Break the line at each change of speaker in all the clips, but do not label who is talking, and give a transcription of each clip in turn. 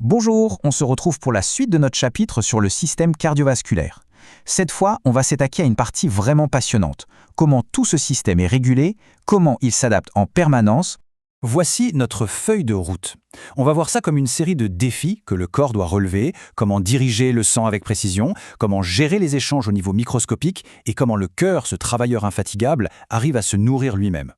Bonjour, on se retrouve pour la suite de notre chapitre sur le système cardiovasculaire. Cette fois, on va s'attaquer à une partie vraiment passionnante. Comment tout ce système est régulé, comment il s'adapte en permanence.
Voici notre feuille de route. On va voir ça comme une série de défis que le corps doit relever, comment diriger le sang avec précision, comment gérer les échanges au niveau microscopique et comment le cœur, ce travailleur infatigable, arrive à se nourrir lui-même.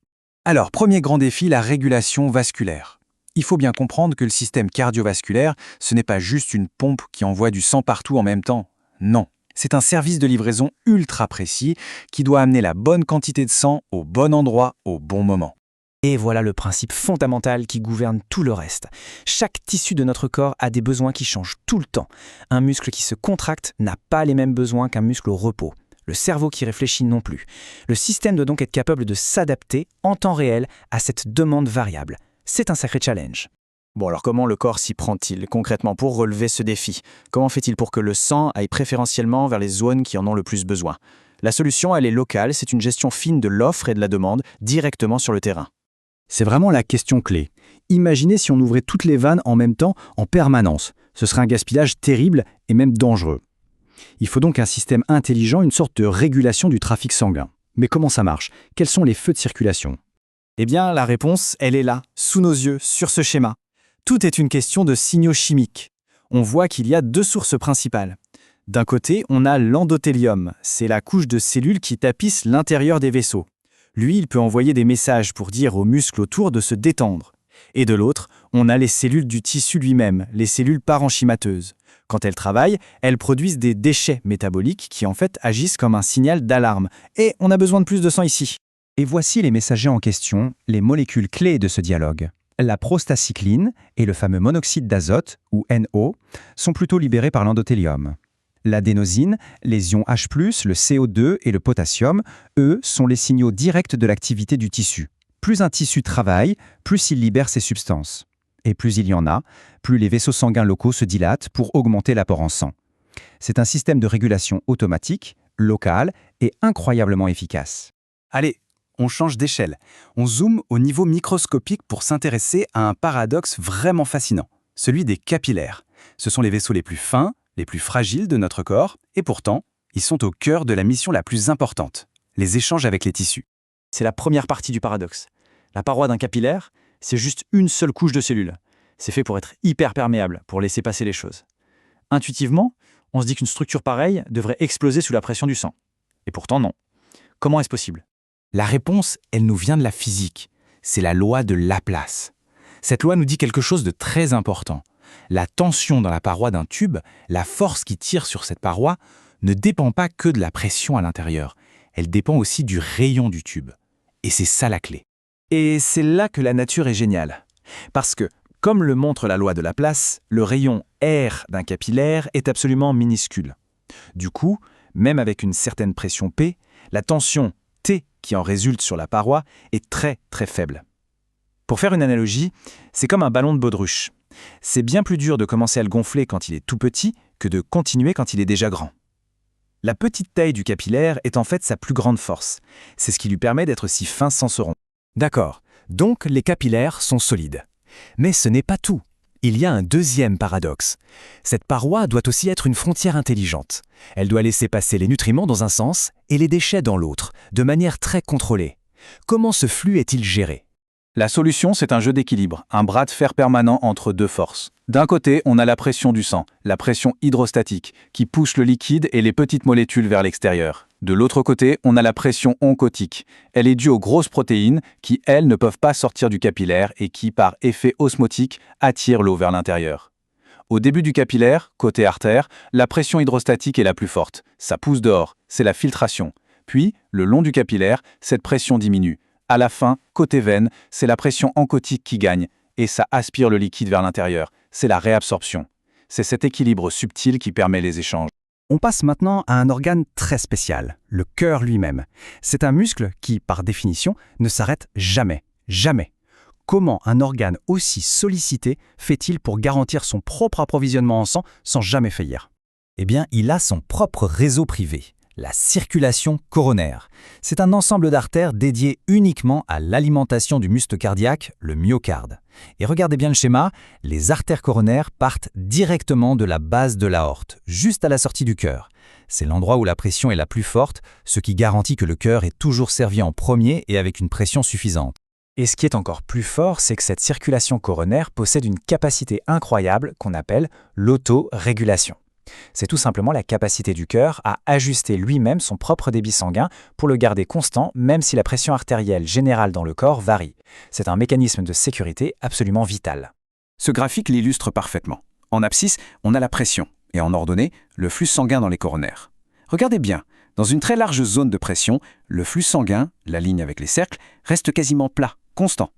Alors, premier grand défi, la régulation vasculaire. Il faut bien comprendre que le système cardiovasculaire, ce n'est pas juste une pompe qui envoie du sang partout en même temps. Non. C'est un service de livraison ultra précis qui doit amener la bonne quantité de sang au bon endroit au bon moment.
Et voilà le principe fondamental qui gouverne tout le reste. Chaque tissu de notre corps a des besoins qui changent tout le temps. Un muscle qui se contracte n'a pas les mêmes besoins qu'un muscle au repos. Le cerveau qui réfléchit non plus. Le système doit donc être capable de s'adapter en temps réel à cette demande variable. C'est un sacré challenge.
Bon, alors comment le corps s'y prend-il concrètement pour relever ce défi? Comment fait-il pour que le sang aille préférentiellement vers les zones qui en ont le plus besoin? La solution, elle est locale, c'est une gestion fine de l'offre et de la demande directement sur le terrain. C'est vraiment la question clé. Imaginez si on ouvrait toutes les vannes en même temps, en permanence. Ce serait un gaspillage terrible et même dangereux. Il faut donc un système intelligent, une sorte de régulation du trafic sanguin. Mais comment ça marche? Quels sont les feux de circulation? Eh bien, la réponse, elle est là, sous nos yeux, sur ce schéma. Tout est une question de signaux chimiques. On voit qu'il y a deux sources principales. D'un côté, on a l'endothélium, c'est la couche de cellules qui tapissent l'intérieur des vaisseaux. Lui, il peut envoyer des messages pour dire aux muscles autour de se détendre. Et de l'autre, on a les cellules du tissu lui-même, les cellules parenchymateuses. Quand elles travaillent, elles produisent des déchets métaboliques qui en fait agissent comme un signal d'alarme. Et on a besoin de plus de sang ici.
Et voici les messagers en question, les molécules clés de ce dialogue. La prostacycline et le fameux monoxyde d'azote, ou NO, sont plutôt libérés par l'endothélium. L'adénosine, les ions H+, le CO2 et le potassium, eux, sont les signaux directs de l'activité du tissu. Plus un tissu travaille, plus il libère ces substances. Et plus il y en a, plus les vaisseaux sanguins locaux se dilatent pour augmenter l'apport en sang. C'est un système de régulation automatique, local et incroyablement efficace.
Allez, on change d'échelle. On zoome au niveau microscopique pour s'intéresser à un paradoxe vraiment fascinant, celui des capillaires. Ce sont les vaisseaux les plus fins, les plus fragiles de notre corps, et pourtant, ils sont au cœur de la mission la plus importante, les échanges avec les tissus.
C'est la première partie du paradoxe. La paroi d'un capillaire, c'est juste une seule couche de cellules. C'est fait pour être hyper perméable, pour laisser passer les choses. Intuitivement, on se dit qu'une structure pareille devrait exploser sous la pression du sang. Et pourtant, non. Comment est-ce possible?
La réponse, elle nous vient de la physique. C'est la loi de Laplace. Cette loi nous dit quelque chose de très important. La tension dans la paroi d'un tube, la force qui tire sur cette paroi, ne dépend pas que de la pression à l'intérieur. Elle dépend aussi du rayon du tube. Et c'est ça la clé.
Et c'est là que la nature est géniale. Parce que, comme le montre la loi de Laplace, le rayon R d'un capillaire est absolument minuscule. Du coup, même avec une certaine pression P, la tension T qui en résulte sur la paroi est très très faible. Pour faire une analogie, c'est comme un ballon de baudruche. C'est bien plus dur de commencer à le gonfler quand il est tout petit que de continuer quand il est déjà grand. La petite taille du capillaire est en fait sa plus grande force. C'est ce qui lui permet d'être si fin sans se rompre.
D'accord, donc les capillaires sont solides. Mais ce n'est pas tout. Il y a un deuxième paradoxe. Cette paroi doit aussi être une frontière intelligente. Elle doit laisser passer les nutriments dans un sens et les déchets dans l'autre, de manière très contrôlée. Comment ce flux est-il géré?
La solution, c'est un jeu d'équilibre, un bras de fer permanent entre deux forces. D'un côté, on a la pression du sang, la pression hydrostatique, qui pousse le liquide et les petites molécules vers l'extérieur. De l'autre côté, on a la pression oncotique. Elle est due aux grosses protéines qui, elles, ne peuvent pas sortir du capillaire et qui, par effet osmotique, attirent l'eau vers l'intérieur. Au début du capillaire, côté artère, la pression hydrostatique est la plus forte. Ça pousse dehors, c'est la filtration. Puis, le long du capillaire, cette pression diminue. À la fin, côté veine, c'est la pression oncotique qui gagne, et ça aspire le liquide vers l'intérieur. C'est la réabsorption. C'est cet équilibre subtil qui permet les échanges.
On passe maintenant à un organe très spécial, le cœur lui-même. C'est un muscle qui, par définition, ne s'arrête jamais. Jamais. Comment un organe aussi sollicité fait-il pour garantir son propre approvisionnement en sang sans jamais faillir?
Eh bien, il a son propre réseau privé, la circulation coronaire. C'est un ensemble d'artères dédiées uniquement à l'alimentation du muscle cardiaque, le myocarde. Et regardez bien le schéma, les artères coronaires partent directement de la base de l'aorte, juste à la sortie du cœur. C'est l'endroit où la pression est la plus forte, ce qui garantit que le cœur est toujours servi en premier et avec une pression suffisante. Et ce qui est encore plus fort, c'est que cette circulation coronaire possède une capacité incroyable qu'on appelle l'autorégulation. C'est tout simplement la capacité du cœur à ajuster lui-même son propre débit sanguin pour le garder constant même si la pression artérielle générale dans le corps varie. C'est un mécanisme de sécurité absolument vital.
Ce graphique l'illustre parfaitement. En abscisse, on a la pression, et en ordonnée, le flux sanguin dans les coronaires. Regardez bien, dans une très large zone de pression, le flux sanguin, la ligne avec les cercles, reste quasiment plat, constant.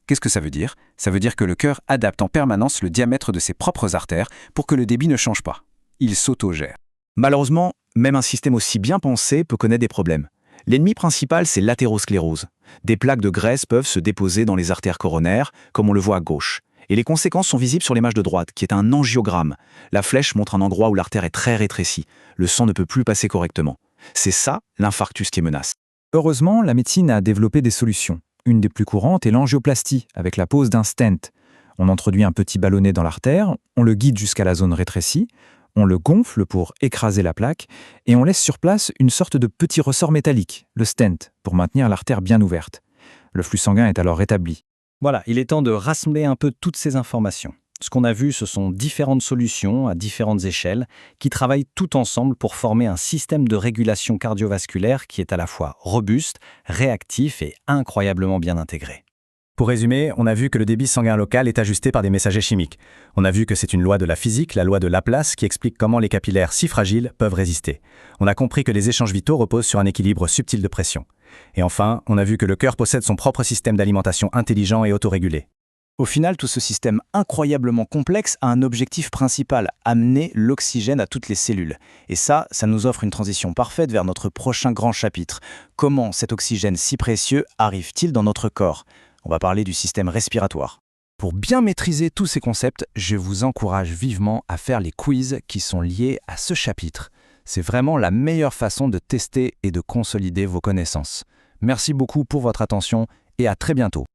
Qu'est-ce que ça veut dire? Ça veut dire que le cœur adapte en permanence le diamètre de ses propres artères pour que le débit ne change pas. Il s'autogère.
Malheureusement, même un système aussi bien pensé peut connaître des problèmes. L'ennemi principal, c'est l'athérosclérose. Des plaques de graisse peuvent se déposer dans les artères coronaires, comme on le voit à gauche. Et les conséquences sont visibles sur l'image de droite, qui est un angiogramme. La flèche montre un endroit où l'artère est très rétrécie. Le sang ne peut plus passer correctement. C'est ça, l'infarctus qui menace.
Heureusement, la médecine a développé des solutions. Une des plus courantes est l'angioplastie, avec la pose d'un stent. On introduit un petit ballonnet dans l'artère, on le guide jusqu'à la zone rétrécie, on le gonfle pour écraser la plaque, et on laisse sur place une sorte de petit ressort métallique, le stent, pour maintenir l'artère bien ouverte. Le flux sanguin est alors rétabli.
Voilà, il est temps de rassembler un peu toutes ces informations. Ce qu'on a vu, ce sont différentes solutions à différentes échelles qui travaillent tout ensemble pour former un système de régulation cardiovasculaire qui est à la fois robuste, réactif et incroyablement bien intégré. Pour résumer, on a vu que le débit sanguin local est ajusté par des messagers chimiques. On a vu que c'est une loi de la physique, la loi de Laplace, qui explique comment les capillaires si fragiles peuvent résister. On a compris que les échanges vitaux reposent sur un équilibre subtil de pression. Et enfin, on a vu que le cœur possède son propre système d'alimentation intelligent et autorégulé.
Au final, tout ce système incroyablement complexe a un objectif principal, amener l'oxygène à toutes les cellules. Et ça nous offre une transition parfaite vers notre prochain grand chapitre. Comment cet oxygène si précieux arrive-t-il dans notre corps? On va parler du système respiratoire. Pour bien maîtriser tous ces concepts, je vous encourage vivement à faire les quiz qui sont liés à ce chapitre. C'est vraiment la meilleure façon de tester et de consolider vos connaissances. Merci beaucoup pour votre attention et à très bientôt.